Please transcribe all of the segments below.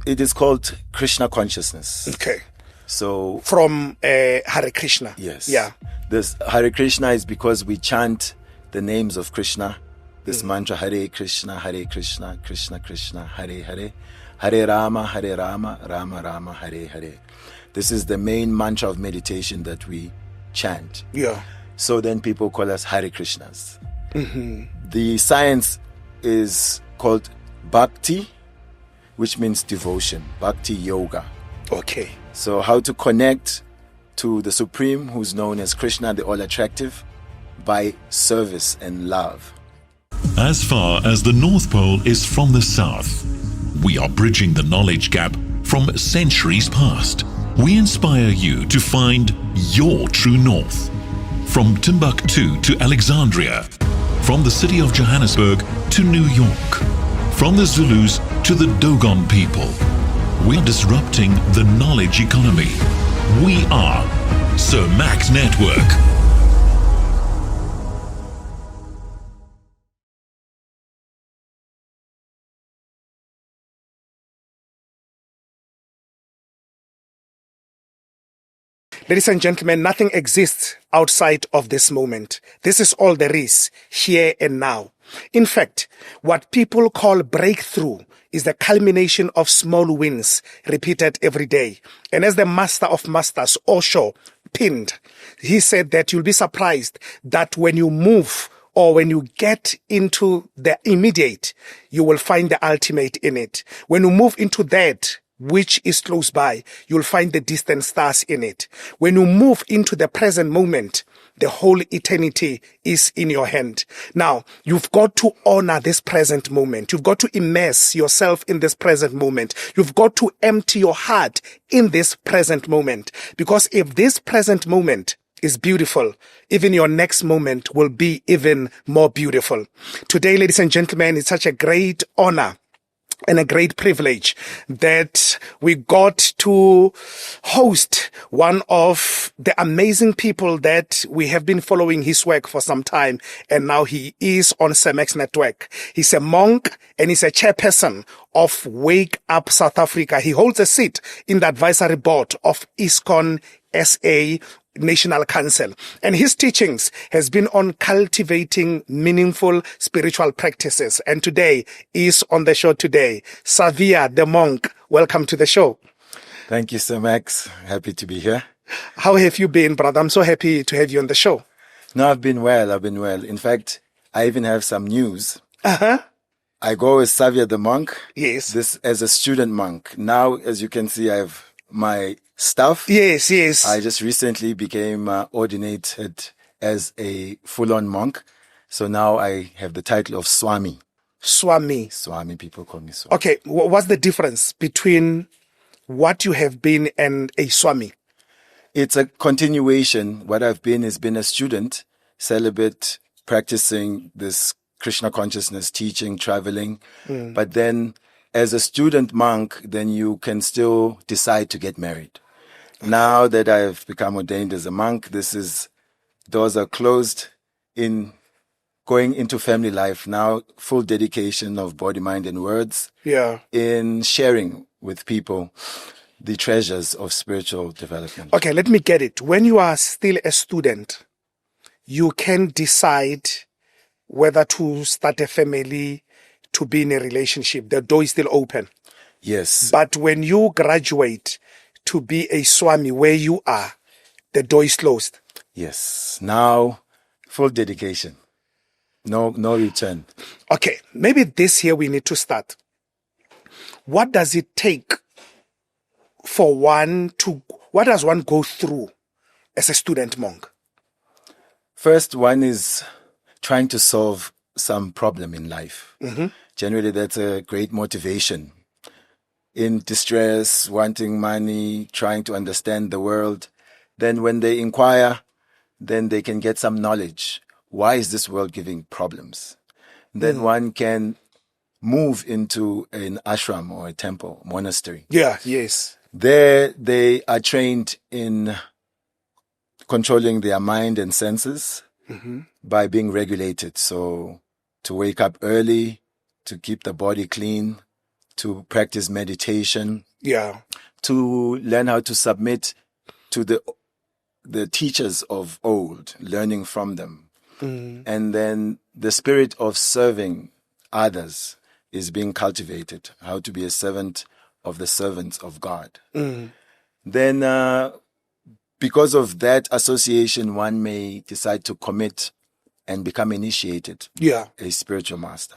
It is called Krishna consciousness. Okay. So from Hare Krishna. Yes. Yeah. This Hare Krishna is because we chant the names of Krishna. This mantra, Hare Krishna, Krishna Krishna, Hare Hare, Hare Rama, Rama Rama, Hare Hare. This is the main mantra of meditation that we chant. Yeah. So then people call us Hare Krishnas. The science is called Bhakti, which means devotion, Bhakti Yoga. Okay. So how to connect to the Supreme, who's known as Krishna, the All-Attractive, by service and love. As far as the North Pole is from the South, we are bridging the knowledge gap from centuries past. We inspire you to find your true north. From Timbuktu to Alexandria, from the city of Johannesburg to New York, from the Zulus to the Dogon people, we're disrupting the knowledge economy. We are Sir Max Network. Ladies and gentlemen, nothing exists outside of this moment. This is all there is, here and now. In fact, what people call breakthrough is the culmination of small wins repeated every day. And as the master of masters, Osho, pinned, he said that you'll be surprised that when you move or when you get into the immediate, you will find the ultimate in it. When you move into that which is close by, you'll find the distant stars in it. When you move into the present moment, the whole eternity is in your hand. Now, you've got to honor this present moment. You've got to immerse yourself in this present moment. You've got to empty your heart in this present moment. Because if this present moment is beautiful, even your next moment will be even more beautiful. Today, ladies and gentlemen, it's such a great honor and a great privilege that we got to host one of the amazing people that we have been following his work for some time. And now he is on CEMEX Network. He's a monk and he's a chairperson of Wake Up South Africa. He holds a seat in the advisory board of ISKCON SA National Council, and his teachings has been on cultivating meaningful spiritual practices. And today is on the show today, savyathemonk. Welcome to the show. Thank you, Sir Max. Happy to be here. How have you been, brother? I'm so happy to have you on the show. No, I've been well. In fact, I even have some news. Uh-huh. I go as savyathemonk. Yes. This as a student monk. Now, as you can see, I have my staff. Yes, yes. I just recently became ordinated as a full-on monk. So now I have the title of Swami. Swami. Swami, people call me Swami. Okay, what's the difference between what you have been and a Swami? It's a continuation. What I've been has been a student, celibate, practicing this Krishna consciousness, teaching, traveling. But then as a student monk, then you can still decide to get married. Now that I've become ordained as a monk, doors are closed in going into family life. Now, full dedication of body, mind, and words. Yeah. In sharing with people the treasures of spiritual development. Okay, let me get it. When you are still a student, you can decide whether to start a family, to be in a relationship. The door is still open. Yes. But when you graduate to be a Swami where you are, the door is closed. Yes. Now, full dedication. No return. Okay, maybe this here we need to start. What does it take for what does one go through as a student monk? First, one is trying to solve some problem in life. Generally, that's a great motivation. In distress, wanting money, trying to understand the world. Then when they inquire, then they can get some knowledge. Why is this world giving problems? Then one can move into an ashram or a temple, monastery. Yeah, yes. There they are trained in controlling their mind and senses by being regulated. So to wake up early, to keep the body clean, to practice meditation, Yeah. to learn how to submit to the teachers of old, learning from them. And then the spirit of serving others is being cultivated, how to be a servant of the servants of God. Then because of that association, one may decide to commit and become initiated, Yeah. a spiritual master.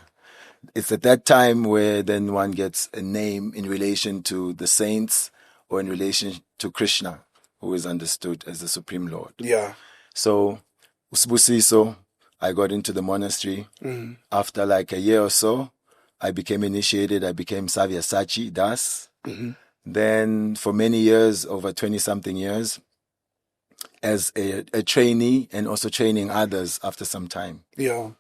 It's at that time where then one gets a name in relation to the saints or in relation to Krishna, who is understood as the Supreme Lord. Yeah. So, Usibusiso, I got into the monastery. After like a year or so, I became initiated. I became Savyasachi Das. Then for many years, over 20-something years, as a trainee and also training others after some time. Yeah.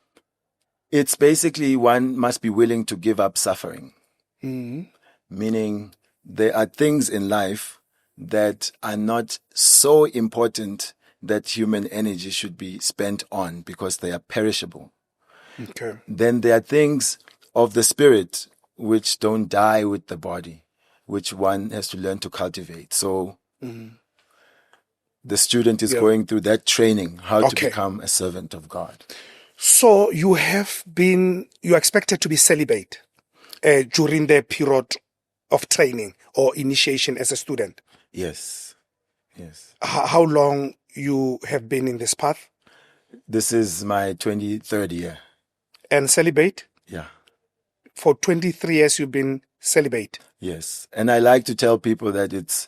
It's basically one must be willing to give up suffering. Meaning there are things in life that are not so important that human energy should be spent on because they are perishable. Okay. Then there are things of the spirit which don't die with the body, which one has to learn to cultivate. So the student is going through that training, how to become a servant of God. So you are expected to be celibate during the period of training or initiation as a student. Yes. Yes. How long you have been in this path? This is my 23rd year. And celibate? Yeah. For 23 years you've been celibate. Yes. And I like to tell people that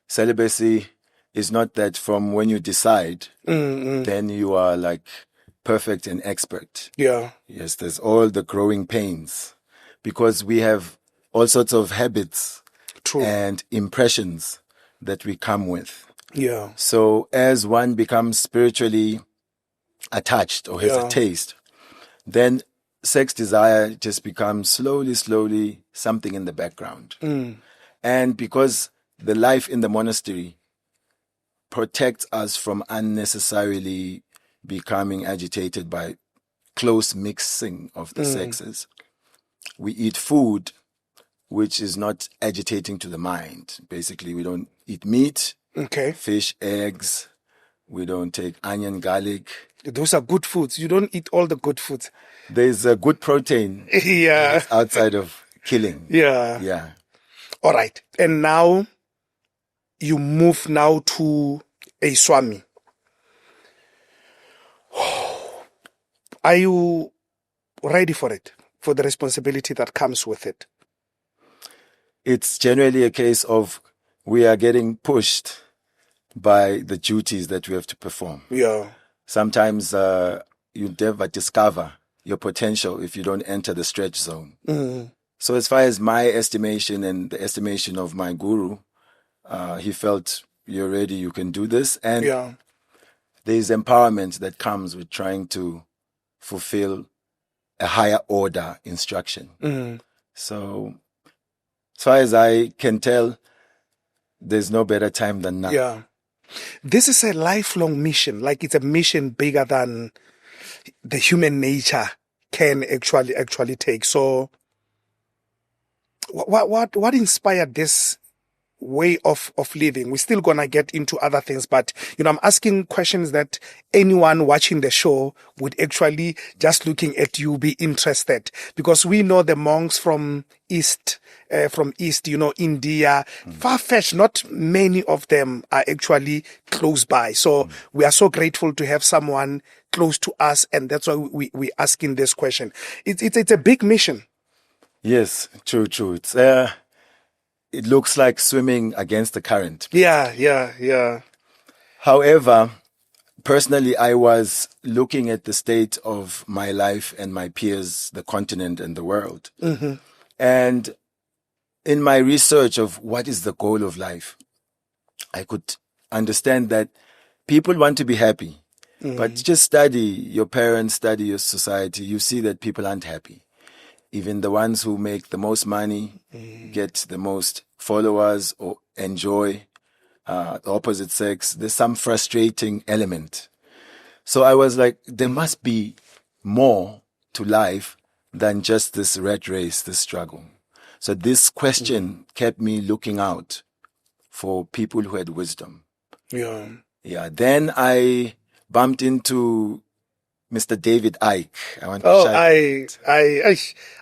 celibacy is not that from when you decide, then you are like perfect and expert. Yeah. Yes, there's all the growing pains because we have all sorts of habits and impressions that we come with. Yeah. So as one becomes spiritually attached or has a taste, then sex desire just becomes slowly something in the background. And because the life in the monastery protects us from unnecessarily becoming agitated by close mixing of the sexes, we eat food which is not agitating to the mind. Basically, we don't eat meat, fish, eggs. We don't take onion, garlic. Those are good foods. You don't eat all the good foods. There's a good protein outside of killing. Yeah. All right. And now you move now to a Swami. Are you ready for it? For the responsibility that comes with it? It's generally a case of we are getting pushed by the duties that we have to perform. Yeah. Sometimes you never discover your potential if you don't enter the stretch zone. So as far as my estimation and the estimation of my guru, he felt you're ready, you can do this. And there's empowerment that comes with trying to fulfill a higher order instruction. So as far as I can tell, there's no better time than now. Yeah. This is a lifelong mission. Like it's a mission bigger than the human nature can actually take. So what inspired this way of living? We're still gonna get into other things, but I'm asking questions that anyone watching the show would actually, just looking at you, be interested, because we know the monks from East, India, far-fetched, not many of them are actually close by. So we are so grateful to have someone close to us, and that's why we're asking this question. It's a big mission. Yes, true. It looks like swimming against the current. Yeah. However, personally, I was looking at the state of my life and my peers, the continent and the world. And in my research of what is the goal of life, I could understand that people want to be happy. But just study your parents, study your society, you see that people aren't happy. Even the ones who make the most money, get the most followers or enjoy the opposite sex, there's some frustrating element. So I was like, there must be more to life than just this rat race, this struggle. So this question kept me looking out for people who had wisdom. Yeah. Yeah. Then I bumped into Mr. David Icke.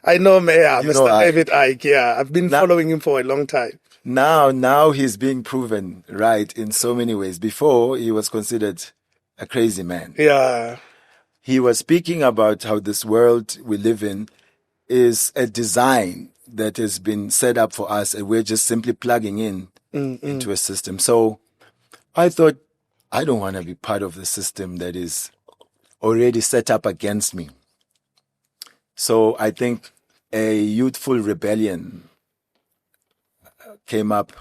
I know Mayor, You Mr. know David Icke. Yeah, I've been following him for a long time. Now he's being proven right in so many ways. Before, he was considered a crazy man. Yeah. He was speaking about how this world we live in is a design that has been set up for us, and we're just simply plugging in into a system. So I thought, I don't want to be part of the system that is already set up against me. So I think a youthful rebellion came up.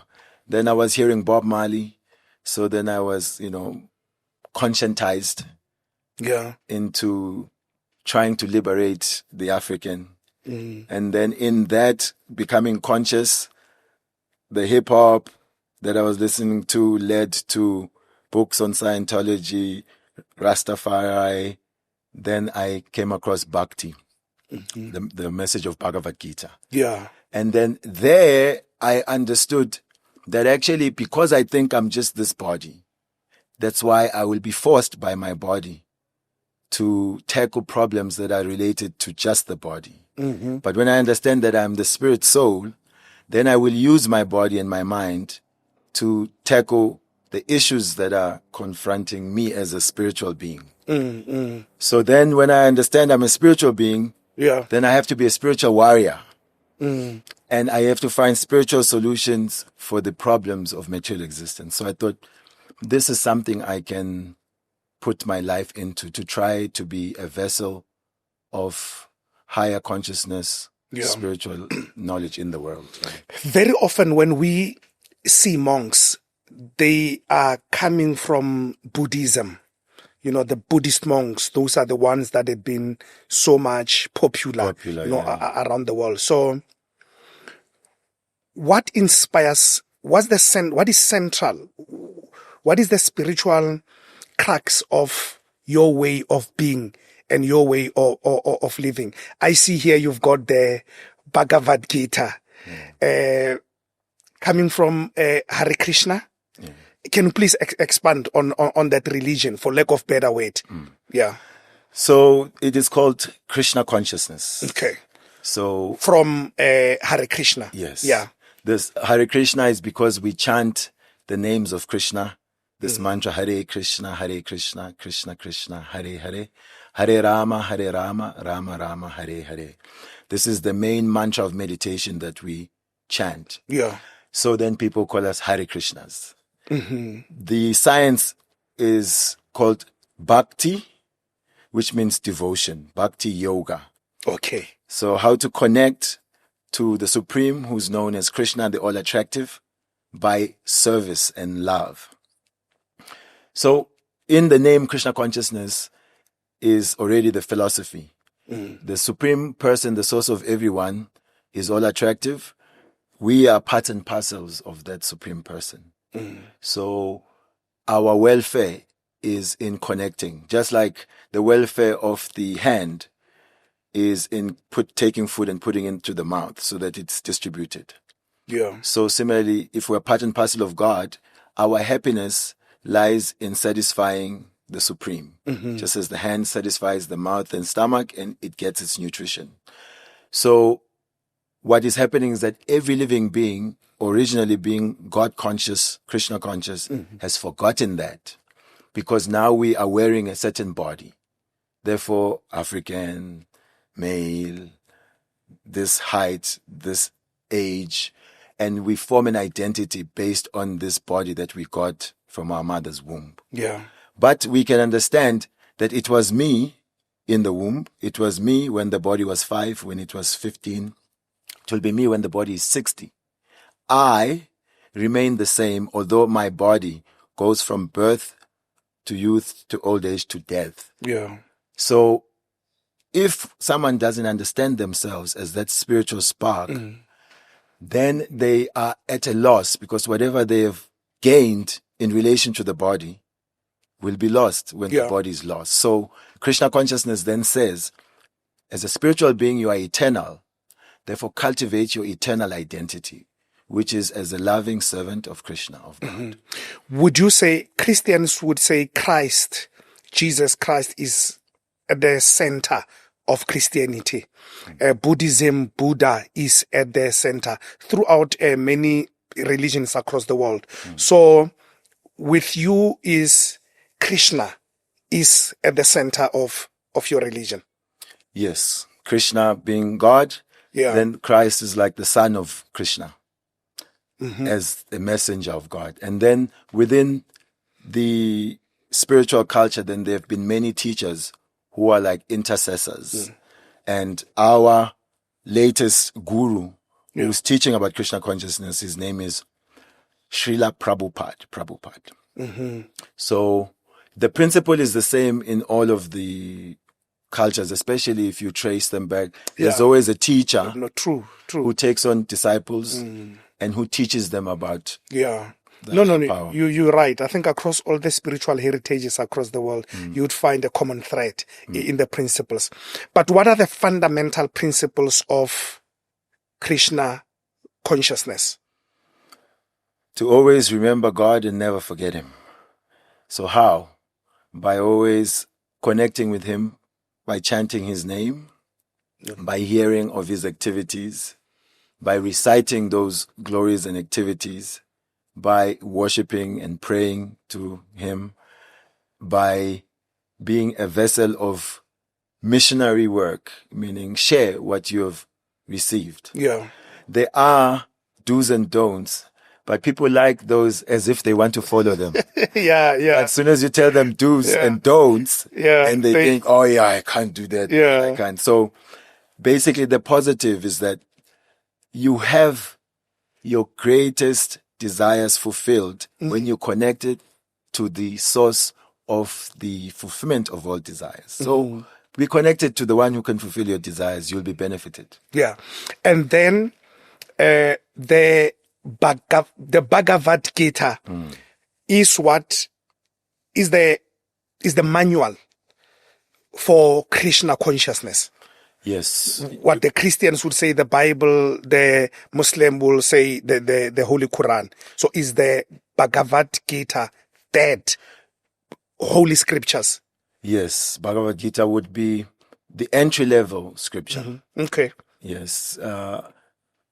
Then I was hearing Bob Marley. So then I was, conscientized into trying to liberate the African. And then in that, becoming conscious, the hip hop that I was listening to led to books on Scientology, Rastafari. Then I came across Bhakti, the message of Bhagavad Gita. Yeah. And then there I understood that actually, because I think I'm just this body, that's why I will be forced by my body to tackle problems that are related to just the body. But when I understand that I'm the spirit soul, then I will use my body and my mind to tackle the issues that are confronting me as a spiritual being. So then when I understand I'm a spiritual being, then I have to be a spiritual warrior. And I have to find spiritual solutions for the problems of material existence. So I thought, this is something I can put my life into, to try to be a vessel of higher consciousness, spiritual knowledge in the world. Right? Very often when we see monks, they are coming from Buddhism. The Buddhist monks, those are the ones that have been so much popular around the world. So what inspires, what is central? What is the spiritual crux of your way of being and your way of living? I see here you've got the Bhagavad Gita, coming from Hare Krishna. Can you please expand on that religion, for lack of better word? Yeah. So it is called Krishna consciousness. Okay. So from Hare Krishna. Yes. Yeah. This Hare Krishna is because we chant the names of Krishna. This mantra, Hare Krishna, Krishna Krishna, Hare Hare, Hare Rama, Rama Rama, Hare Hare. This is the main mantra of meditation that we chant. Yeah. So then people call us Hare Krishnas. The science is called Bhakti, which means devotion, Bhakti Yoga. Okay. So how to connect to the Supreme, who's known as Krishna, the all-attractive, by service and love. So in the name Krishna consciousness is already the philosophy. The Supreme Person, the source of everyone, is all-attractive. We are part and parcels of that Supreme Person. So our welfare is in connecting, just like the welfare of the hand is in taking food and putting it into the mouth so that it's distributed. Yeah. So similarly, if we're part and parcel of God, our happiness lies in satisfying the Supreme. Just as the hand satisfies the mouth and stomach and it gets its nutrition. So what is happening is that every living being, originally being God conscious, Krishna conscious, has forgotten that, because now we are wearing a certain body. Therefore, African, male, this height, this age, and we form an identity based on this body that we got from our mother's womb. Yeah. But we can understand that it was me in the womb. It was me when the body was 5, when it was 15. It will be me when the body is 60. I remain the same, although my body goes from birth to youth to old age to death. Yeah. So if someone doesn't understand themselves as that spiritual spark, then they are at a loss, because whatever they have gained in relation to the body will be lost when the body is lost. So Krishna consciousness then says, as a spiritual being, you are eternal. Therefore, cultivate your eternal identity, which is as a loving servant of Krishna, of God. Would you say, Christians would say Christ, Jesus Christ is at the center of Christianity. Buddhism, Buddha is at the center throughout many religions across the world. So with you is Krishna is at the center of your religion. Yes. Krishna being God, then Christ is like the son of Krishna as the messenger of God. And then within the spiritual culture, then there have been many teachers who are like intercessors. And our latest guru who's teaching about Krishna consciousness, his name is Srila Prabhupada. So the principle is the same in all of the cultures, especially if you trace them back. There's always a teacher True. who takes on disciples and who teaches them about power. You're right. I think across all the spiritual heritages across the world, you would find a common thread in the principles. But what are the fundamental principles of Krishna consciousness? To always remember God and never forget Him. So how? By always connecting with Him, by chanting His name, by hearing of His activities, by reciting those glories and activities, by worshiping and praying to Him, by being a vessel of missionary work, meaning share what you have received. There are do's and don'ts, but people like those as if they want to follow them. As soon as you tell them do's and don'ts, and they think, oh yeah, I can't do that. I can't. So basically the positive is that you have your greatest desires fulfilled when you connect it to the source of the fulfillment of all desires. So be connected to the one who can fulfill your desires. You'll be benefited. And then the Bhagavad Gita is the manual for Krishna consciousness. Yes. What the Christians would say the Bible, the Muslim will say the Holy Quran. So is the Bhagavad Gita that holy scriptures? Yes. Bhagavad Gita would be the entry-level scripture. Okay. Yes.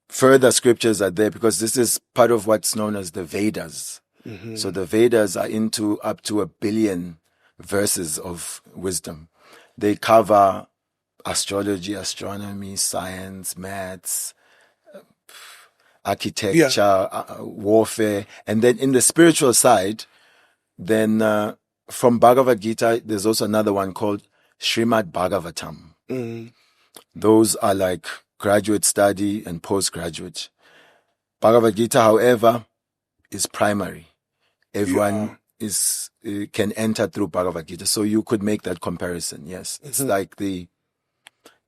Further scriptures are there because this is part of what's known as the Vedas. So the Vedas are into up to 1 billion verses of wisdom. They cover astrology, astronomy, science, maths, architecture, warfare. And then in the spiritual side, then from Bhagavad Gita, there's also another one called Srimad Bhagavatam. Those are like graduate study and postgraduate. Bhagavad Gita, however, is primary. Everyone can enter through Bhagavad Gita. So you could make that comparison. Yes. It's like the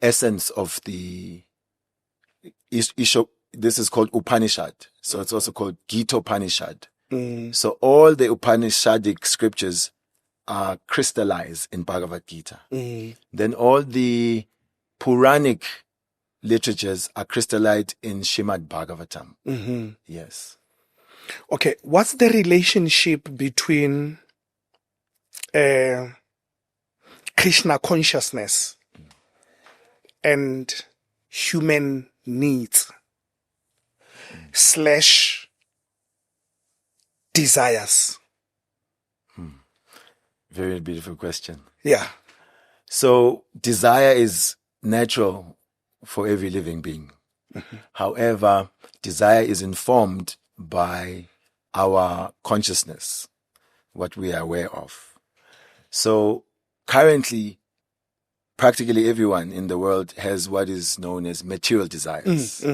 essence of the this is called Upanishad. So it's also called Gita Upanishad. So all the Upanishadic scriptures are crystallized in Bhagavad Gita. Then all the Puranic literatures are crystallized in Srimad Bhagavatam. Yes. Okay, what's the relationship between Krishna consciousness and human needs / desires? Very beautiful question. So desire is natural for every living being. However, desire is informed by our consciousness, what we are aware of. So currently, practically everyone in the world has what is known as material desires.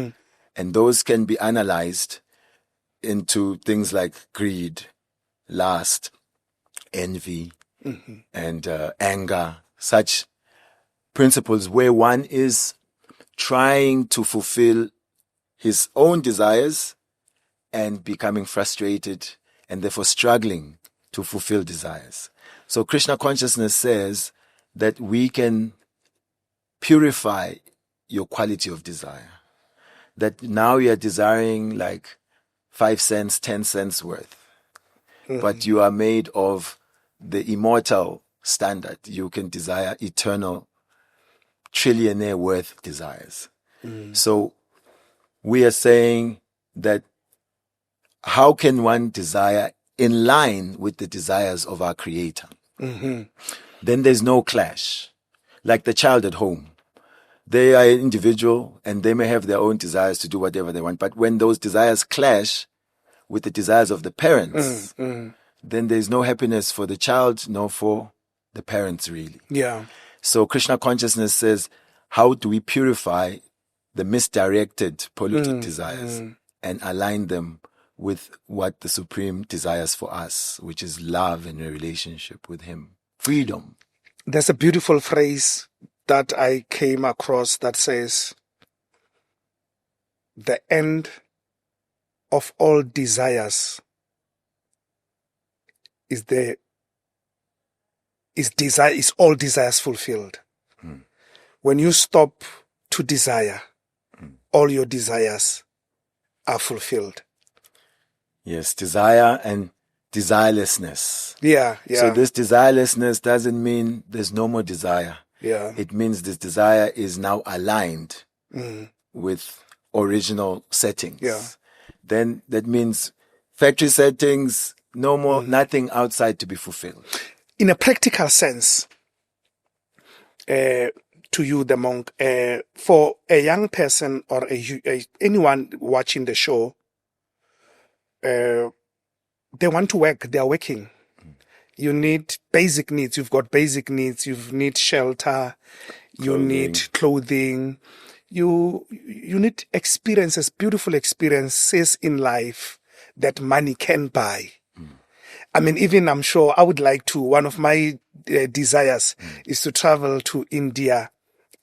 And those can be analyzed into things like greed, lust, envy, and anger, such principles where one is trying to fulfill his own desires and becoming frustrated and therefore struggling to fulfill desires. So Krishna consciousness says that we can purify your quality of desire. that now you're desiring like 5 cents, 10 cents worth. But you are made of the immortal standard. You can desire eternal trillionaire worth desires. So we are saying that how can one desire in line with the desires of our Creator? Then there's no clash. Like the child at home. They are individual and they may have their own desires to do whatever they want. But when those desires clash with the desires of the parents, then there's no happiness for the child nor for the parents really. Yeah. So Krishna consciousness says, how do we purify the misdirected, polluted desires and align them with what the Supreme desires for us, which is love and a relationship with Him, freedom. There's a beautiful phrase that I came across that says, the end of all desires is all desires fulfilled. When you stop to desire, all your desires are fulfilled. Yes, desire and desirelessness. Yeah. So this desirelessness doesn't mean there's no more desire. Yeah. It means this desire is now aligned with original settings. Yeah. Then that means factory settings, no more, nothing outside to be fulfilled. In a practical sense, to you, the monk, for a young person or anyone watching the show, they want to work, they are working. You need basic needs. You've got basic needs. You need shelter. You need clothing. You need experiences, beautiful experiences in life that money can buy. I mean, even I'm sure I would like to, one of my desires is to travel to India,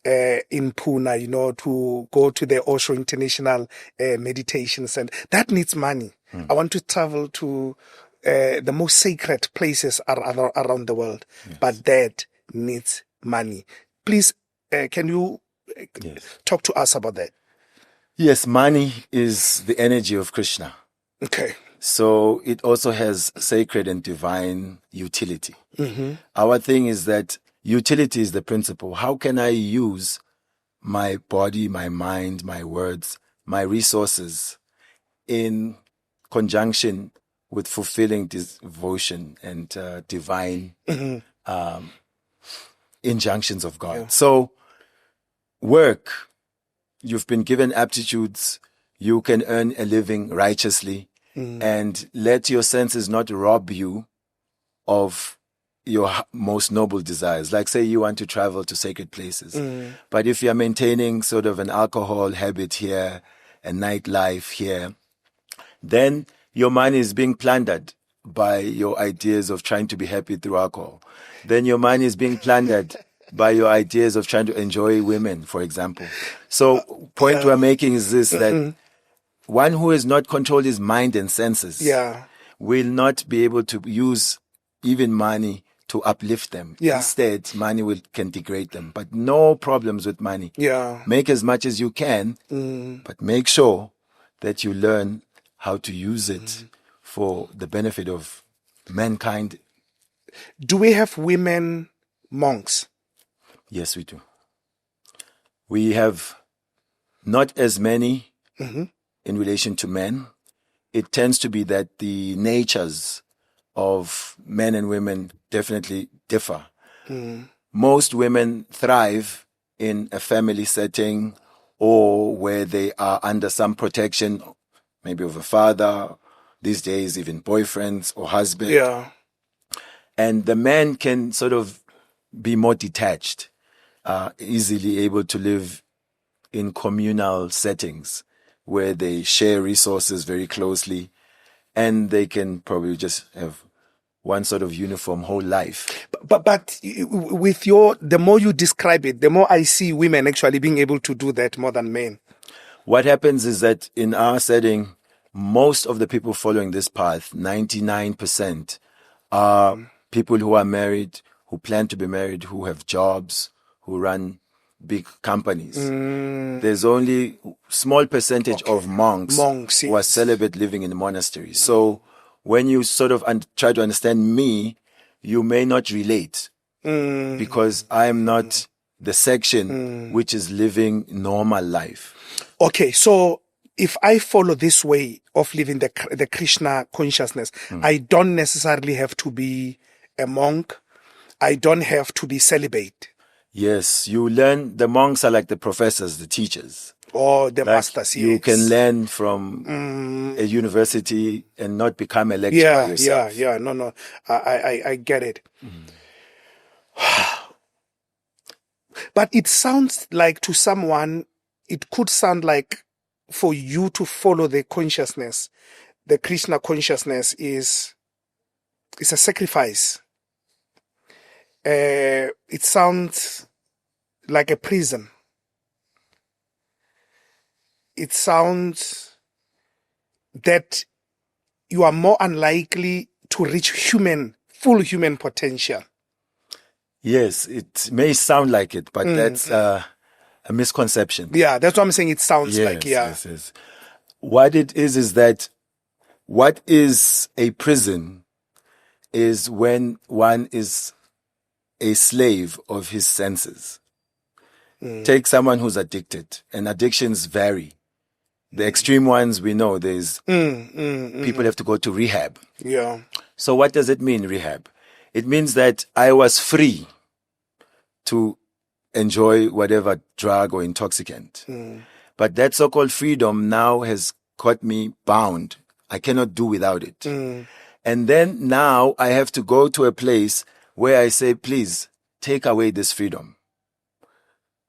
in Pune, to go to the Osho International Meditation Center. That needs money. I want to travel to the most sacred places around the world, but that needs money. Please, can you talk to us about that? Yes, money is the energy of Krishna. Okay. So it also has sacred and divine utility. Our thing is that utility is the principle. How can I use my body, my mind, my words, my resources in conjunction with fulfilling devotion and divine injunctions of God. So work, you've been given aptitudes, you can earn a living righteously, and let your senses not rob you of your most noble desires. Like say you want to travel to sacred places, but if you're maintaining sort of an alcohol habit here, a nightlife here, then your money is being plundered by your ideas of trying to be happy through alcohol. Then your money is being plundered by your ideas of trying to enjoy women, for example. So point we're making is this, that one who has not controlled his mind and senses will not be able to use even money to uplift them. Instead, money can degrade them. But no problems with money. Make as much as you can, but make sure that you learn how to use it for the benefit of mankind. Do we have women monks? Yes, we do. We have not as many in relation to men. It tends to be that the natures of men and women definitely differ. Most women thrive in a family setting or where they are under some protection, maybe of a father, these days even boyfriends or husband. And the man can sort of be more detached, easily able to live in communal settings where they share resources very closely, and they can probably just have one sort of uniform whole life. But with the more you describe it, the more I see women actually being able to do that more than men. What happens is that in our setting, most of the people following this path, 99%, are people who are married, who plan to be married, who have jobs, who run big companies. There's only small percentage of monks who are celibate living in monasteries. So when you sort of try to understand me, you may not relate because I'm not the section which is living normal life. Okay, so if I follow this way of living the Krishna consciousness, I don't necessarily have to be a monk. I don't have to be celibate. Yes, you learn. The monks are like the professors, the teachers. Or the masters, yes. You can learn from a university and not become a lecturer yourself. Yeah. No. I get it. But it sounds like to someone, it could sound like for you to follow the consciousness, the Krishna consciousness is a sacrifice. It sounds like a prison. It sounds that you are more unlikely to reach full human potential. Yes, it may sound like it, but that's a misconception. Yeah, that's what I'm saying. It sounds like, Yes. What it is that what is a prison is when one is a slave of his senses. Take someone who's addicted, and addictions vary. The extreme ones we know, there's people have to go to rehab. Yeah. So what does it mean, rehab? It means that I was free to enjoy whatever drug or intoxicant. But that so-called freedom now has got me bound. I cannot do without it. And then now I have to go to a place where I say, please, take away this freedom.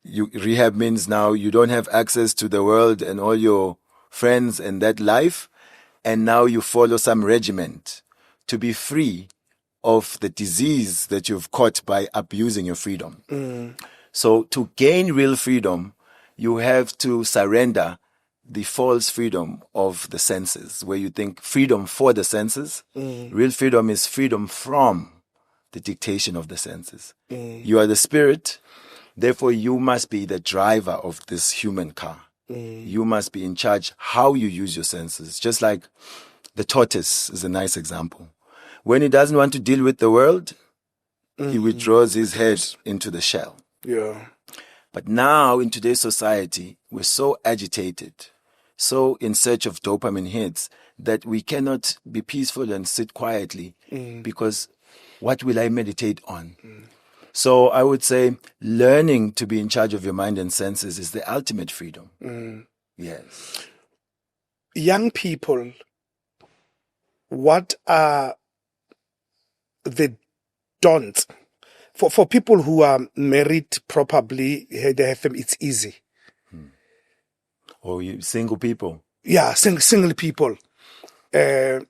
Rehab means now you don't have access to the world and all your friends and that life. And now you follow some regiment to be free of the disease that you've caught by abusing your freedom. So to gain real freedom, you have to surrender the false freedom of the senses, where you think freedom for the senses. Real freedom is freedom from the dictation of the senses. You are the spirit, therefore you must be the driver of this human car. You must be in charge how you use your senses. Just like the tortoise is a nice example. When he doesn't want to deal with the world, he withdraws his head into the shell. Yeah. But now in today's society, we're so agitated, so in search of dopamine hits that we cannot be peaceful and sit quietly because what will I meditate on? So I would say learning to be in charge of your mind and senses is the ultimate freedom. Yes. Young people, what are the don'ts? For people who are married properly, they have them, it's easy. Or you single people? Yeah, single people. I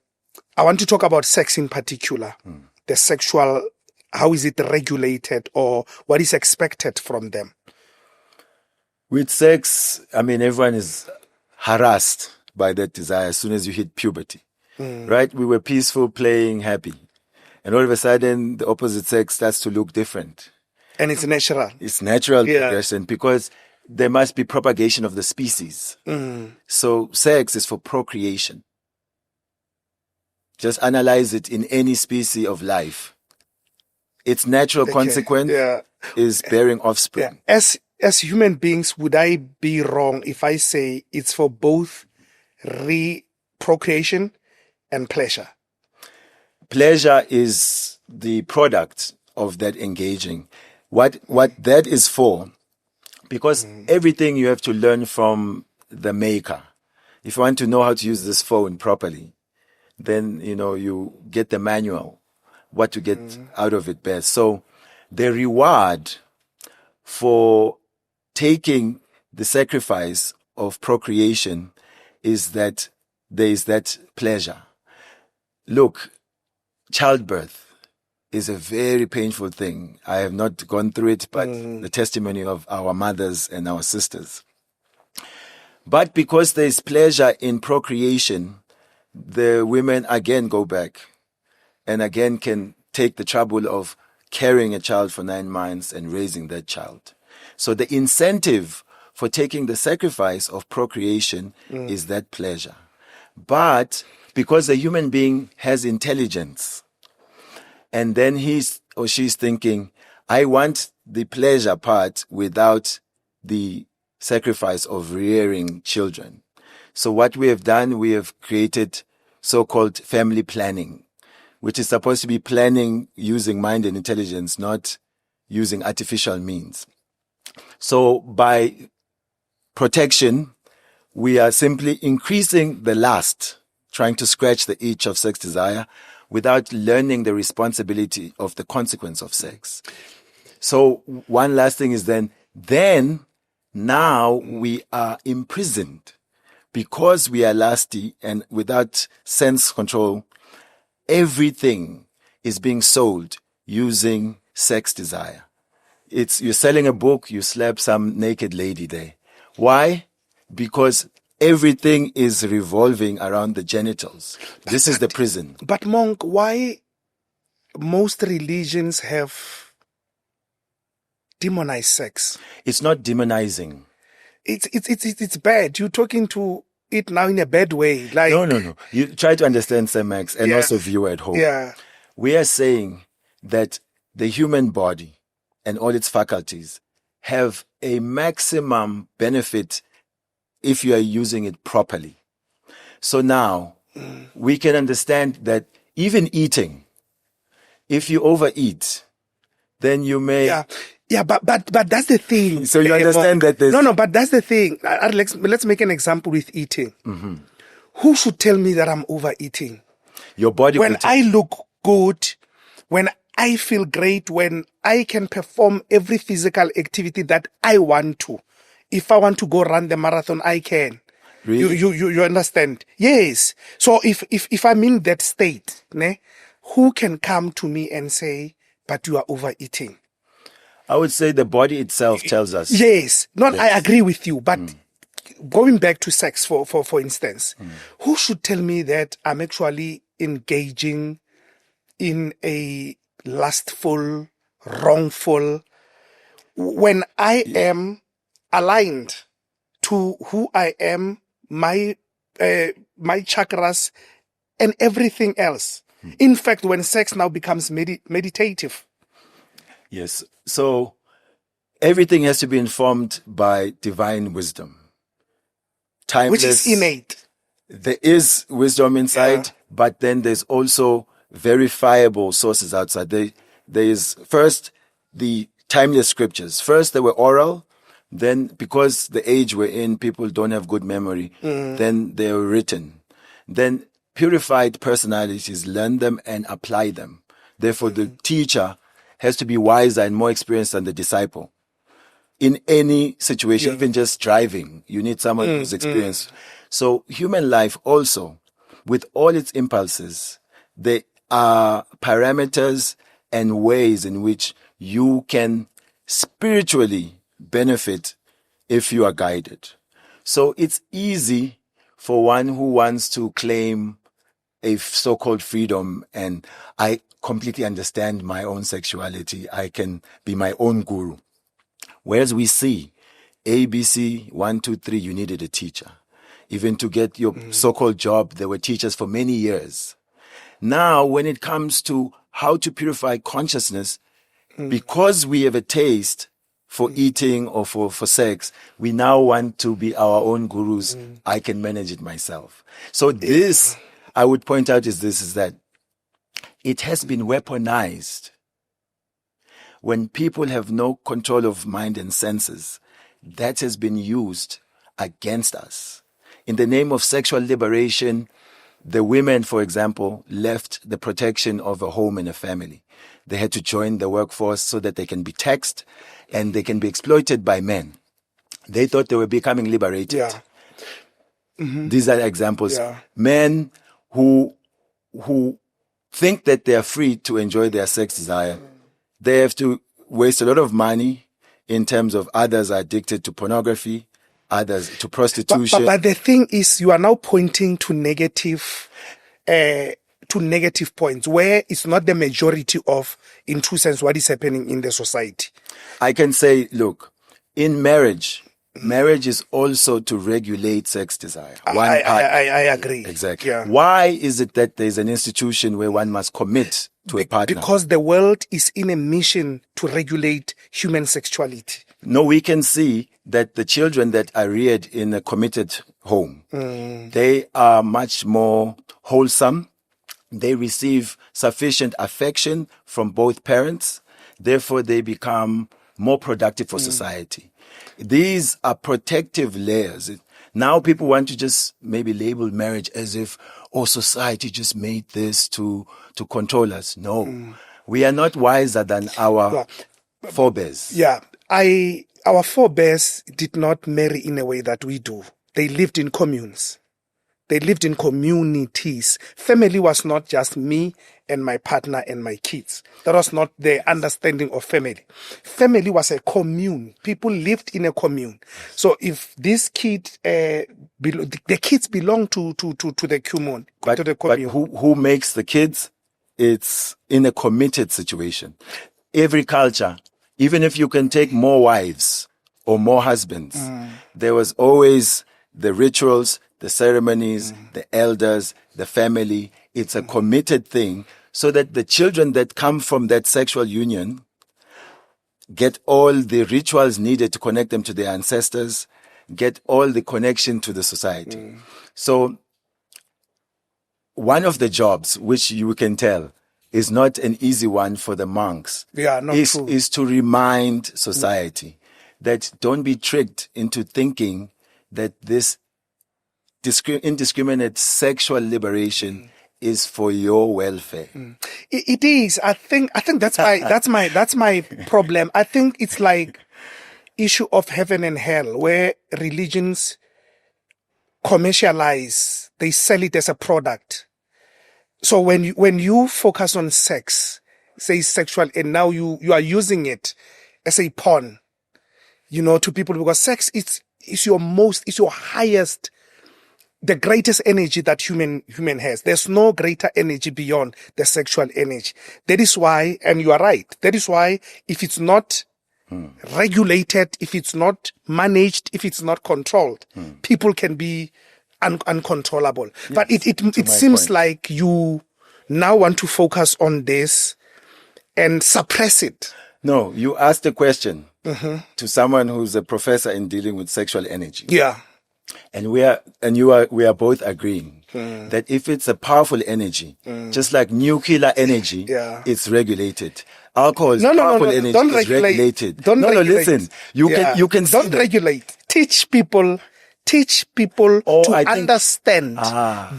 want to talk about sex in particular. The sexual, how is it regulated or what is expected from them? With sex, everyone is harassed by that desire as soon as you hit puberty. Right? We were peaceful, playing, happy. And all of a sudden, the opposite sex starts to look different. And it's natural. It's natural progression because there must be propagation of the species. So sex is for procreation. Just analyze it in any species of life. Its natural consequence is bearing offspring. As human beings, would I be wrong if I say it's for both procreation and pleasure? Pleasure is the product of that engaging. What that is for, because everything you have to learn from the maker. If you want to know how to use this phone properly, then you get the manual, what to get out of it best. So the reward for taking the sacrifice of procreation is that there is that pleasure. Look, childbirth is a very painful thing. I have not gone through it, but the testimony of our mothers and our sisters. But because there is pleasure in procreation, the women again go back and again can take the trouble of carrying a child for 9 months and raising that child. So the incentive for taking the sacrifice of procreation is that pleasure. But because the human being has intelligence, and then he's or she's thinking, I want the pleasure part without the sacrifice of rearing children. So what we have done, we have created so-called family planning, which is supposed to be planning using mind and intelligence, not using artificial means. So by protection, we are simply increasing the lust, trying to scratch the itch of sex desire without learning the responsibility of the consequence of sex. So one last thing is then now we are imprisoned because we are lusty and without sense control. Everything is being sold using sex desire. You're selling a book, you slap some naked lady there. Why? Because everything is revolving around the genitals. This is the prison. But monk, why most religions have demonized sex? It's not demonizing. It's bad. You're talking to it now in a bad way. Like No. You try to understand, Sir Max, and also viewer at home. Yeah. We are saying that the human body and all its faculties have a maximum benefit if you are using it properly. So now we can understand that even eating, if you overeat, then you may... Yeah, but that's the thing. So you understand that there's... No, but that's the thing. Let's make an example with eating. Mm-hmm. Who should tell me that I'm overeating? Your body... When I look good, when I feel great, when I can perform every physical activity that I want to. If I want to go run the marathon, I can. Really? You understand? Yes. So if I'm in that state, who can come to me and say, but you are overeating? I would say the body itself tells us. Yes. I agree with you, but going back to sex, for instance, who should tell me that I'm actually engaging in a lustful, wrongful, when I am aligned to who I am, my chakras, and everything else. In fact, when sex now becomes meditative. Yes. So everything has to be informed by divine wisdom. Timeless. Which is innate. There is wisdom inside, but then there's also verifiable sources outside. There is first the timeless scriptures. First, they were oral. Then, because the age we're in, people don't have good memory. Then they were written. Then purified personalities learn them and apply them. Therefore, the teacher has to be wiser and more experienced than the disciple. In any situation, even just driving, you need someone who's experienced. So human life also, with all its impulses, there are parameters and ways in which you can spiritually benefit if you are guided. So it's easy for one who wants to claim a so-called freedom, and I completely understand my own sexuality. I can be my own guru. Whereas we see ABC 1, 2, 3, you needed a teacher. Even to get your so-called job, there were teachers for many years. Now, when it comes to how to purify consciousness, because we have a taste for eating or for sex, we now want to be our own gurus. I can manage it myself. So this, I would point out is that it has been weaponized. When people have no control of mind and senses, that has been used against us. In the name of sexual liberation, the women, for example, left the protection of a home and a family. They had to join the workforce so that they can be taxed and they can be exploited by men. They thought they were becoming liberated. Yeah. These are examples. Yeah. Men who think that they are free to enjoy their sex desire. They have to waste a lot of money in terms of others are addicted to pornography, others to prostitution. But the thing is, you are now pointing to negative points where it's not the majority of, in true sense, what is happening in the society. I can say, look, in marriage is also to regulate sex desire. I agree. Exactly. Yeah. Why is it that there's an institution where one must commit to a partner? Because the world is in a mission to regulate human sexuality. No, we can see that the children that are reared in a committed home, they are much more wholesome. They receive sufficient affection from both parents. Therefore, they become more productive for society. These are protective layers. Now people want to just maybe label marriage as if, society just made this to control us. No, we are not wiser than our forebears. Yeah, our forebears did not marry in a way that we do. They lived in communes. They lived in communities. Family was not just me and my partner and my kids. That was not the understanding of family. Family was a commune. People lived in a commune. So if this kid, the kids belong to the commune. But who makes the kids? It's in a committed situation. Every culture, even if you can take more wives or more husbands, there was always the rituals, the ceremonies, the elders, the family. It's a committed thing so that the children that come from that sexual union get all the rituals needed to connect them to their ancestors, get all the connection to the society. So one of the jobs, which you can tell, is not an easy one for the monks, is to remind society that don't be tricked into thinking that this indiscriminate sexual liberation is for your welfare. It is. I think that's my problem. I think it's like issue of heaven and hell, where religions commercialize, they sell it as a product. So when you focus on sex, say sexual, and now you are using it as a pawn, to people, because sex is your highest, the greatest energy that human has. There's no greater energy beyond the sexual energy. That is why, and you are right, that is why if it's not regulated, if it's not managed, if it's not controlled, people can be uncontrollable. Yes, but it seems like you now want to focus on this and suppress it. No, you asked a question to someone who's a professor in dealing with sexual energy. Yeah. And we are both agreeing that if it's a powerful energy, just like nuclear energy, it's regulated. Alcohol is powerful energy, it's regulated. Listen. You can don't regulate. Teach people to understand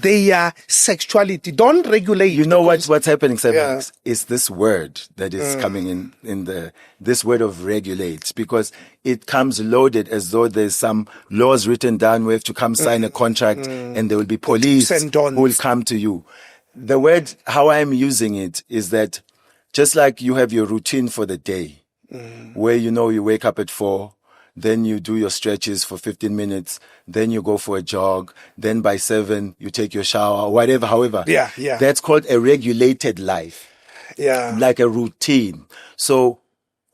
their sexuality. Don't regulate. You know what's happening, savyathemonk? Is this word that is coming in this word of regulate, because it comes loaded as though there's some laws written down. We have to come sign a contract and there will be police who will come to you. The word, how I'm using it, is that just like you have your routine for the day, where you wake up at 4, then you do your stretches for 15 minutes, then you go for a jog, then by 7 you take your shower, whatever, however. Yeah. That's called a regulated life. Yeah. Like a routine. So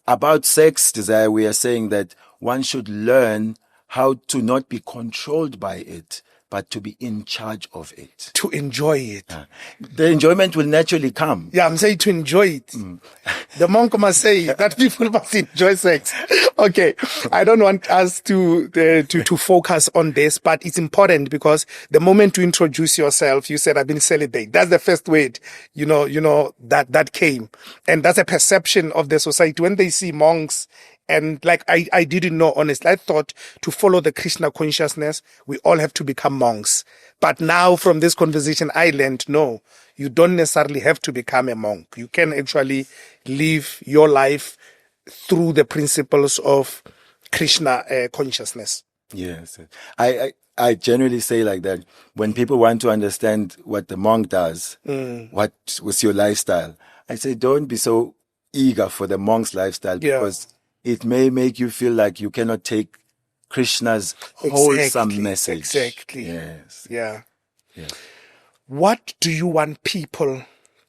about sex desire, we are saying that one should learn how to not be controlled by it, but to be in charge of it. To enjoy it. The enjoyment will naturally come. Yeah, I'm saying to enjoy it. The monk must say that people must enjoy sex. Okay, I don't want us to focus on this, but it's important because the moment you introduce yourself, you said, I've been celibate. That's the first word, that came. And that's a perception of the society. When they see monks, and like I didn't know, honestly, I thought to follow the Krishna consciousness, we all have to become monks. But now from this conversation, I learned, no, you don't necessarily have to become a monk. You can actually live your life through the principles of Krishna consciousness. Yes. I generally say like that. When people want to understand what the monk does, what was your lifestyle, I say, don't be so eager for the monk's lifestyle, because it may make you feel like you cannot take Krishna's wholesome message. Exactly. Yes. Yeah. What do you want people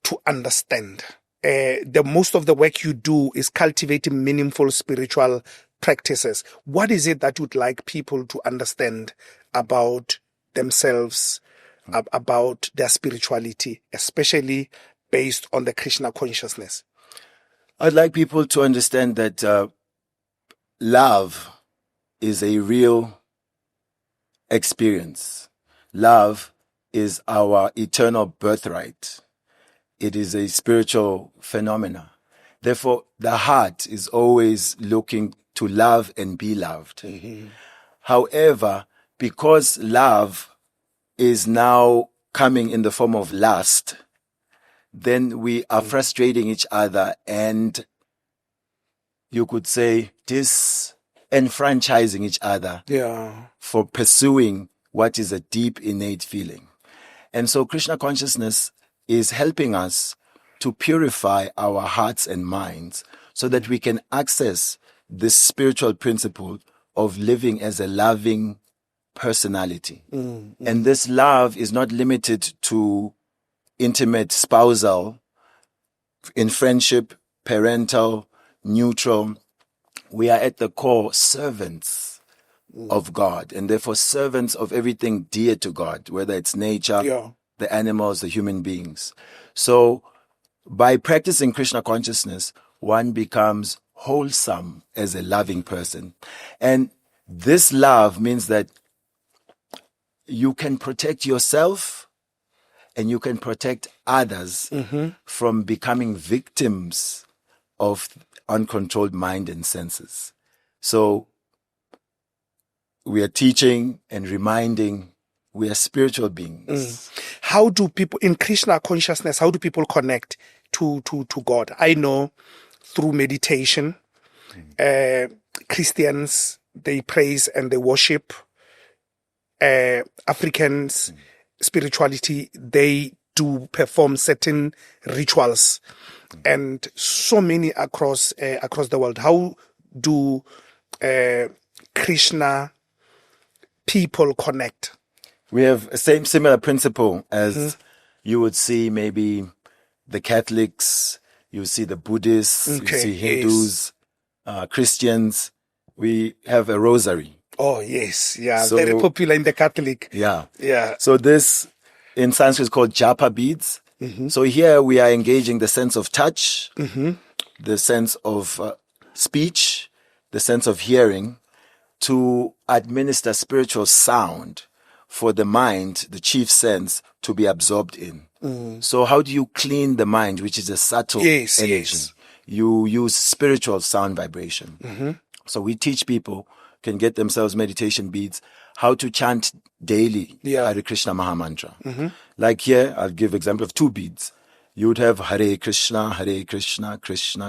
to understand? The most of the work you do is cultivating meaningful spiritual practices, what is it that you'd like people to understand about themselves, about their spirituality, especially based on the Krishna consciousness? I'd like people to understand that love is a real experience. Love is our eternal birthright. It is a spiritual phenomena. Therefore, the heart is always looking to love and be loved. Mm-hmm. However, because love is now coming in the form of lust, then we are frustrating each other and, you could say, disenfranchising each other for pursuing what is a deep innate feeling. And so Krishna consciousness is helping us to purify our hearts and minds so that we can access this spiritual principle of living as a loving personality. And this love is not limited to intimate spousal, in friendship, parental, neutral. We are at the core servants of God, and therefore servants of everything dear to God, whether it's nature, the animals, the human beings. So by practicing Krishna consciousness, one becomes wholesome as a loving person. And this love means that you can protect yourself and you can protect others from becoming victims of uncontrolled mind and senses. So we are teaching and reminding we are spiritual beings. How do people, in Krishna consciousness, how do people connect to God? I know through meditation, Christians, they praise and they worship. Africans, spirituality, they do perform certain rituals, and so many across the world. How do Krishna people connect? We have a similar principle as you would see maybe the Catholics, you see the Buddhists, you see Hindus, Christians. We have a rosary. Oh, yes. Yeah, so, very popular in the Catholic. Yeah. So this in Sanskrit is called japa beads. So here we are engaging the sense of touch, the sense of speech, the sense of hearing, to administer spiritual sound for the mind, the chief sense, to be absorbed in. So how do you clean the mind, which is a subtle energy? Yes. You use spiritual sound vibration. So we teach people, can get themselves meditation beads, how to chant daily Hare Krishna Mahamantra. Like here, I'll give example of 2 beads. You would have Hare Krishna, Krishna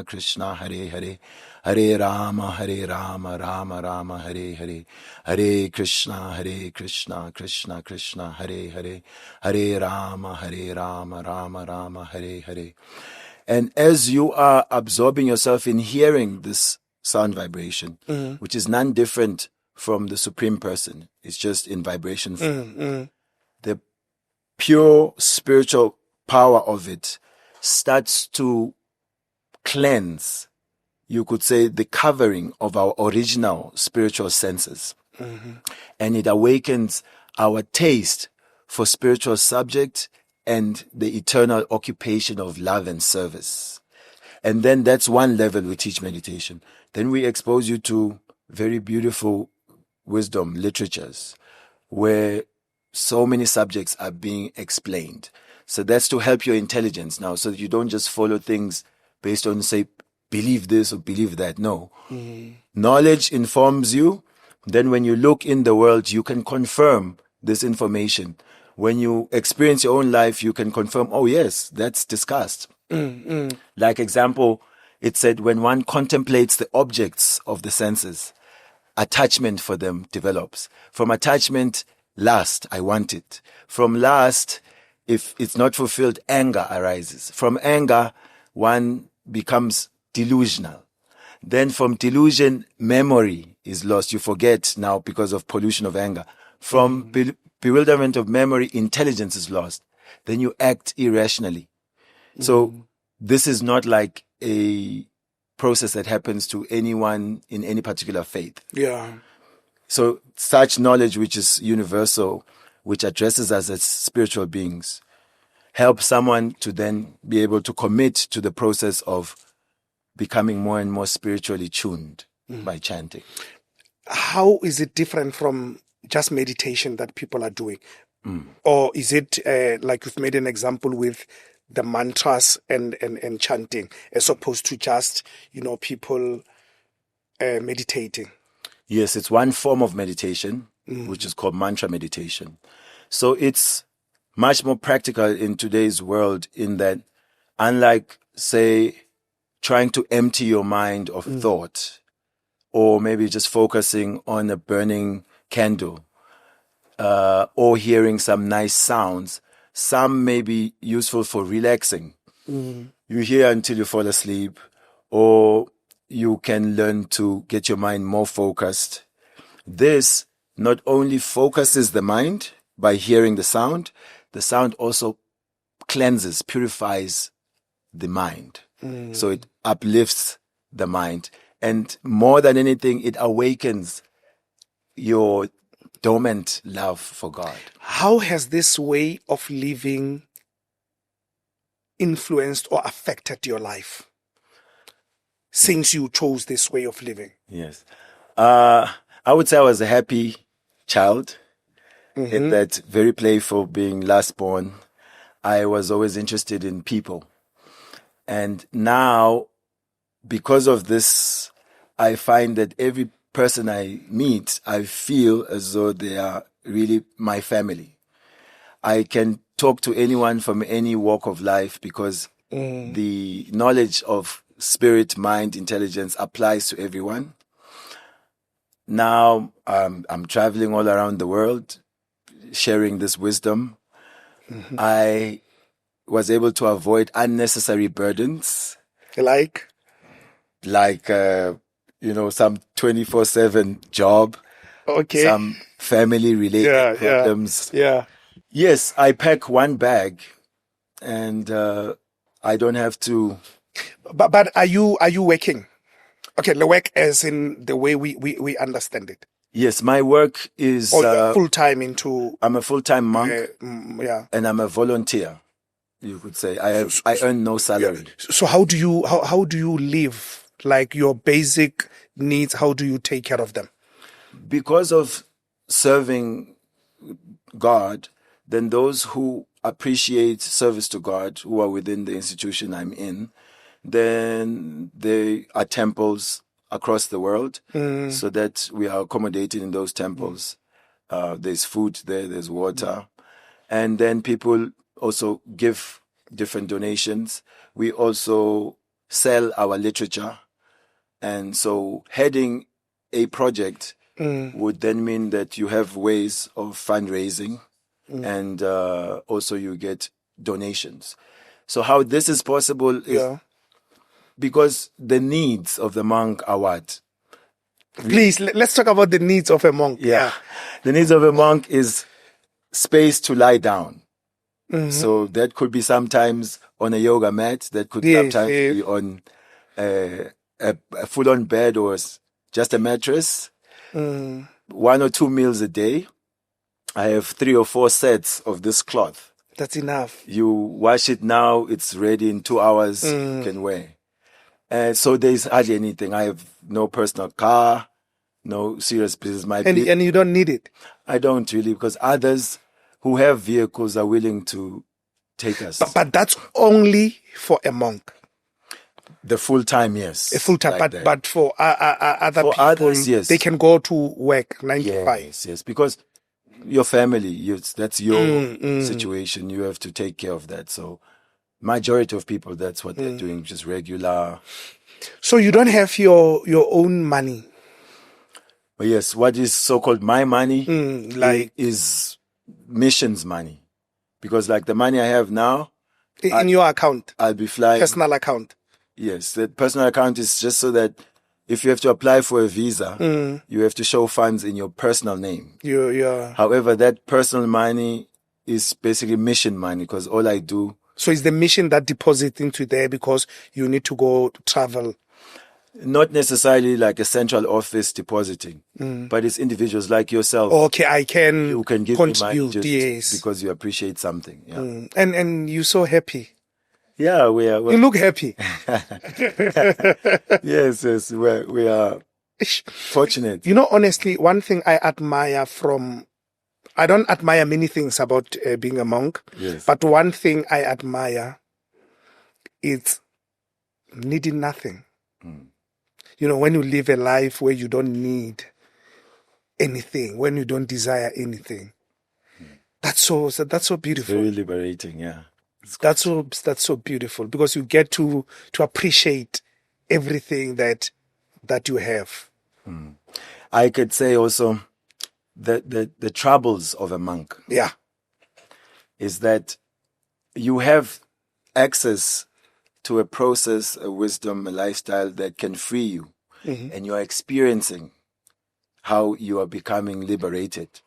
Krishna, Hare Hare, Hare Rama, Rama Rama, Hare Hare, Hare Krishna, Krishna Krishna, Hare Hare, Hare Rama, Rama Rama, Hare Hare. And as you are absorbing yourself in hearing this sound vibration, which is none different from the Supreme Person, it's just in vibration form. The pure spiritual power of it starts to cleanse, you could say, the covering of our original spiritual senses. And it awakens our taste for spiritual subject and the eternal occupation of love and service. And then that's one level we teach meditation. Then we expose you to very beautiful wisdom literatures where so many subjects are being explained. So that's to help your intelligence now, so that you don't just follow things based on, say, believe this or believe that. No. Knowledge informs you. Then when you look in the world, you can confirm this information. When you experience your own life, you can confirm, oh yes, that's discussed. Like example, it said when one contemplates the objects of the senses, attachment for them develops. From attachment, lust, I want it. From lust, if it's not fulfilled, anger arises. From anger, one becomes delusional. Then from delusion, memory is lost. You forget now because of pollution of anger. From bewilderment of memory, intelligence is lost. Then you act irrationally. So this is not like a process that happens to anyone in any particular faith. Yeah. So such knowledge, which is universal, which addresses us as spiritual beings, helps someone to then be able to commit to the process of becoming more and more spiritually tuned by chanting. How is it different from just meditation that people are doing? Or is it like you've made an example with the mantras and chanting, as opposed to just, people meditating? Yes, it's one form of meditation, which is called mantra meditation. So it's much more practical in today's world in that, unlike, say, trying to empty your mind of thought, or maybe just focusing on a burning candle, or hearing some nice sounds, some may be useful for relaxing. You hear until you fall asleep, or you can learn to get your mind more focused. This not only focuses the mind by hearing the sound also cleanses, purifies the mind. So it uplifts the mind. And more than anything, it awakens your dormant love for God. How has this way of living influenced or affected your life since you chose this way of living? Yes. I would say I was a happy child, in that very playful, being last born. I was always interested in people. And now, because of this, I find that every person I meet, I feel as though they are really my family. I can talk to anyone from any walk of life because the knowledge of spirit, mind, intelligence applies to everyone. Now I'm traveling all around the world, sharing this wisdom. I was able to avoid unnecessary burdens. Like some 24/7 job, okay, some family-related problems. Yeah. Yes, I pack one bag, and I don't have to. But are you working? Okay, the work as in the way we understand it. Yes, my work is full time into. I'm a full-time monk, and I'm a volunteer. You could say I earn no salary. So how do you live? Like your basic needs, how do you take care of them? Because of serving God, then those who appreciate service to God, who are within the institution I'm in, then there are temples across the world, so that we are accommodated in those temples. There's food there, there's water. And then people also give different donations. We also sell our literature. And so heading a project would then mean that you have ways of fundraising, and also you get donations. So how this is possible is because the needs of the monk are what? Please, let's talk about the needs of a monk. Yeah. The needs of a monk is space to lie down. So that could be sometimes on a yoga mat, that could sometimes be on a full-on bed or just a mattress. 1 or 2 meals a day. I have 3 or 4 sets of this cloth. That's enough. You wash it now, it's ready in 2 hours, you can wear. So there's hardly anything. I have no personal car, no serious business. And you don't need it? I don't really, because others who have vehicles are willing to take us. But that's only for a monk. The full time, yes. A full time, like but for other people, others, yes. They can go to work 9 to 5. Yes, because your family, that's your situation. You have to take care of that. So, majority of people, that's what they're doing, just regular. So you don't have your own money. But yes, what is so-called my money is missions money, because like the money I have now in your account, I'll be flying personal account. Yes, the personal account is just so that if you have to apply for a visa, you have to show funds in your personal name. Yeah. However, that personal money is basically mission money, because all I do. So it's the mission that deposits into there because you need to go travel. Not necessarily like a central office depositing, but it's individuals like yourself Okay, I can who can give me money contribute. just Yes. because you appreciate something. Yeah, And you're so happy. yeah, You look happy. yes, we are fortunate. You know, honestly, one thing I admire I don't admire many things about being a monk, Yes. but one thing I admire is needing nothing. You know, when you live a life where you don't need anything, when you don't desire anything, that's so beautiful. Very liberating. Yeah. That's so beautiful because you get to appreciate everything that you have. I could say also that the troubles of a monk Yeah. is that you have access to a process, a wisdom, a lifestyle that can free you. And you are experiencing how you are becoming liberated.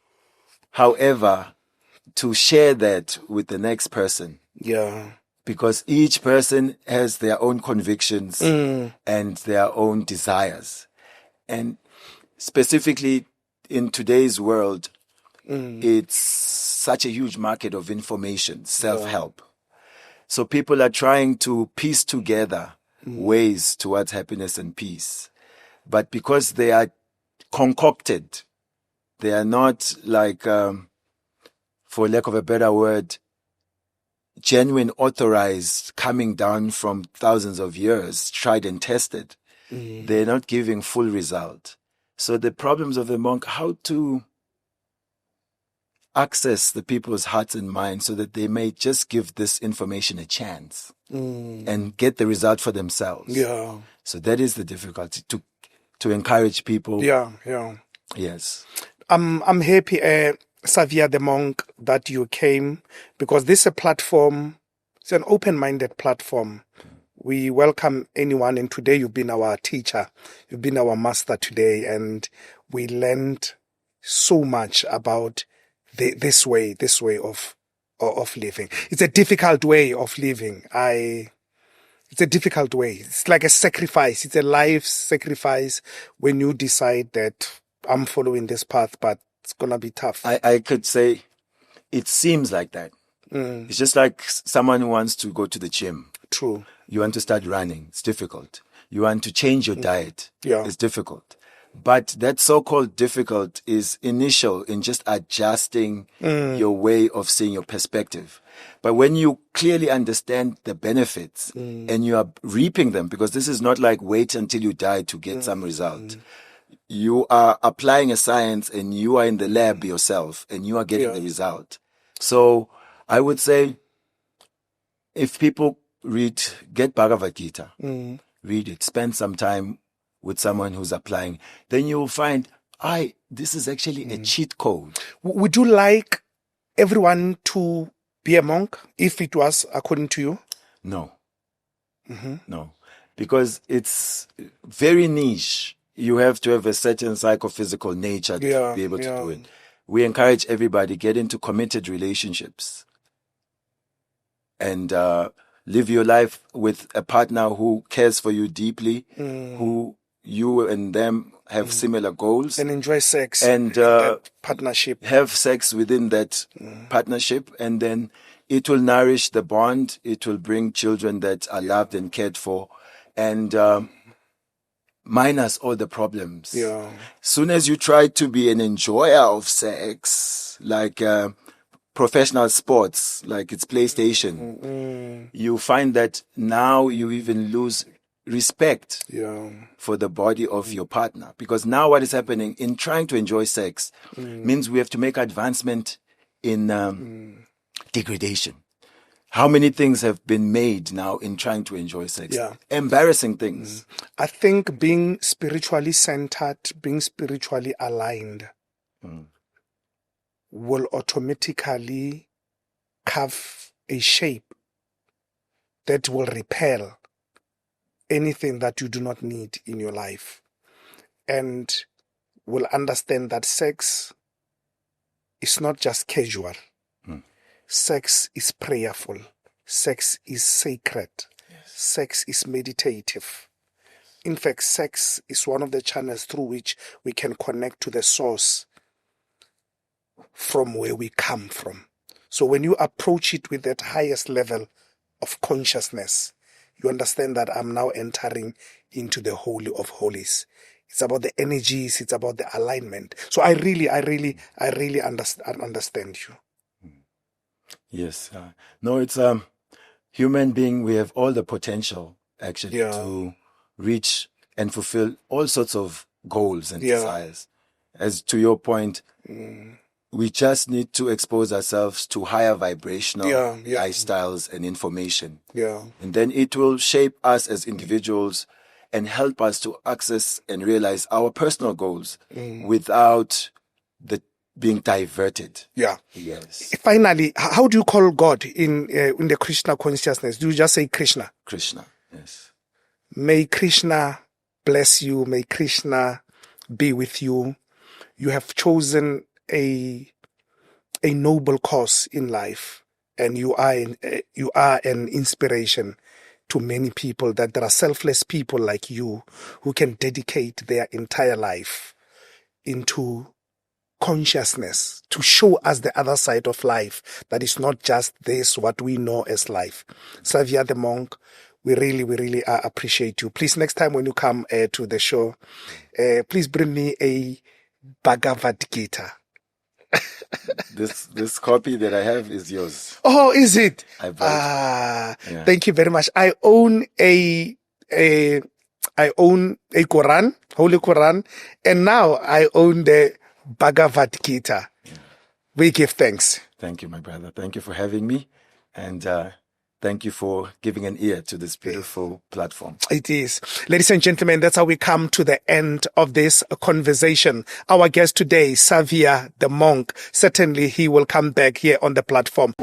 However, to share that with the next person, Yeah. because each person has their own convictions and their own desires. And specifically in today's world, it's such a huge market of information, self-help. So people are trying to piece together ways towards happiness and peace. But because they are concocted, they are not like, for lack of a better word, genuine, authorized, coming down from thousands of years, tried and tested. They're not giving full result. So the problems of the monk, how to access the people's hearts and minds so that they may just give this information a chance and get the result for themselves. Yeah. So that is the difficulty, to encourage people. Yeah. Yes. I'm happy, savyathemonk, that you came, because this is a platform. It's an open-minded platform. We welcome anyone, and today you've been our teacher, you've been our master today, and we learned so much about this way of living. It's a difficult way of living. It's a difficult way. It's like a sacrifice. It's a life sacrifice when you decide that I'm following this path, but it's gonna be tough. I could say it seems like that. It's just like someone who wants to go to the gym. True. You want to start running. It's difficult. You want to change your diet. Yeah. It's difficult. But that so-called difficult is initial in just adjusting your way of seeing your perspective. But when you clearly understand the benefits and you are reaping them, because this is not like wait until you die to get some result. You are applying a science and you are in the lab yourself and you are getting the result. So I would say if people get Bhagavad Gita, read it, spend some time with someone who's applying, then you'll find, this is actually a cheat code. Would you like everyone to be a monk if it was according to you? No. No. Because it's very niche. You have to have a certain psychophysical nature to be able to do it. We encourage everybody, get into committed relationships and live your life with a partner who cares for you deeply, who you and them have similar goals. And enjoy sex and that partnership. Have sex within that partnership, and then it will nourish the bond. It will bring children that are loved and cared for, and minus all the problems. Yeah. Soon as you try to be an enjoyer of sex, like professional sports, like it's PlayStation, you find that now you even lose respect for the body of your partner. Because now what is happening in trying to enjoy sex means we have to make advancement in degradation. How many things have been made now in trying to enjoy sex? Yeah. Embarrassing things. I think being spiritually centered, being spiritually aligned will automatically carve a shape that will repel anything that you do not need in your life, and will understand that sex is not just casual. Sex is prayerful. Sex is sacred. Sex is meditative. In fact, sex is one of the channels through which we can connect to the source from where we come from. So when you approach it with that highest level of consciousness, you understand that I'm now entering into the Holy of Holies. It's about the energies, it's about the alignment. So I really understand you. Yes. No, it's human being. We have all the potential actually to reach and fulfill all sorts of goals and desires. As to your point, we just need to expose ourselves to higher vibrational lifestyles and information. And then it will shape us as individuals and help us to access and realize our personal goals without being diverted. Yes. Finally, how do you call God in the Krishna consciousness? Do you just say Krishna? Krishna, yes. May Krishna bless you. May Krishna be with you. You have chosen a noble cause in life, and you are an inspiration to many people, that there are selfless people like you who can dedicate their entire life into consciousness to show us the other side of life, that is not just this, what we know as life. Savyathemonk, we really appreciate you. Please, next time when you come to the show, please bring me a Bhagavad Gita. This copy that I have is yours. Oh, is it? I bought it. Thank you very much. I own a Quran, Holy Quran, and now I own the Bhagavad Gita. We give thanks. Thank you, my brother. Thank you for having me, and thank you for giving an ear to this beautiful platform. It is. Ladies and gentlemen, that's how we come to the end of this conversation. Our guest today, Savya the monk. Certainly he will come back here on the platform.